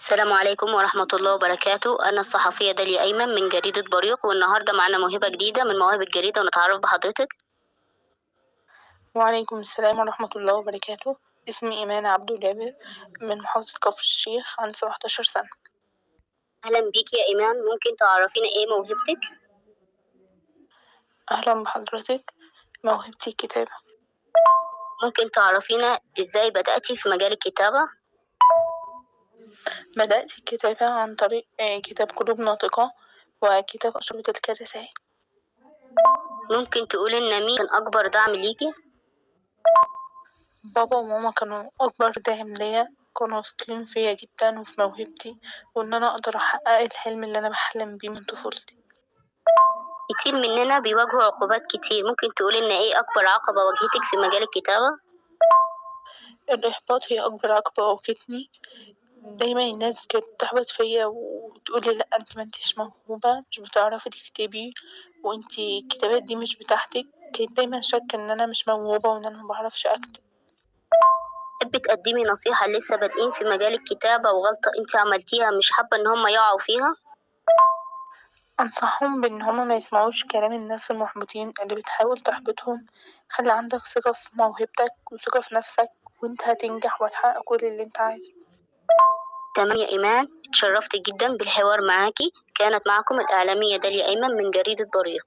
السلام عليكم ورحمة الله وبركاته. أنا الصحفية داليا أيمن من جريدة بريق، والنهاردة معنا موهبة جديدة من مواهب الجريدة، ونتعرف بحضرتك. وعليكم السلام ورحمة الله وبركاته. اسمي إيمان عبد الجابر من محافظة كفر الشيخ، عندي 17 سنة. أهلا بيك يا إيمان، ممكن تعرفينا إيه موهبتك؟ أهلا بحضرتك. موهبتي الكتابة. ممكن تعرفينا إزاي بدأتي في مجال الكتابة؟ بدأت الكتابة عن طريق كتاب قلوب ناطقة وكتاب أشرطة الكراسي. ممكن تقولي لنا مين كان أكبر دعم ليكي؟ بابا وماما كانوا أكبر داعم ليا، كانوا واثقين فيا جدا وفي موهبتي، وإن أنا أقدر أحقق الحلم اللي أنا بحلم بيه من طفولتي. كتير مننا بيواجهوا عقوبات كتير، ممكن تقولي لنا إيه أكبر عقبة واجهتك في مجال الكتابة؟ الإحباط هي أكبر عقبة واجهتني. دايما الناس كانت تحبط فيا وتقولي لا انت ما انتش موهوبة، مش بتعرفي تكتبي، وانتي الكتابات دي مش بتاعتك. كانت دايما شاكة ان انا مش موهوبة وان انا مبعرفش اكتب. تحبي تقدمي نصيحة لسه بادئين في مجال الكتابة وغلطة أنت عملتيها مش حابة إن هم يقعوا فيها؟ انصحهم بان هما ما يسمعوش كلام الناس المحبطين اللي بتحاول تحبطهم. خلي عندك ثقة في موهبتك وثقة في نفسك، وانت هتنجح وهتحقق كل اللي انت عايزه. تمام يا إيمان، اتشرفت جدا بالحوار معاكي. كانت معكم الإعلامية داليا أيمن من جريدة بريق.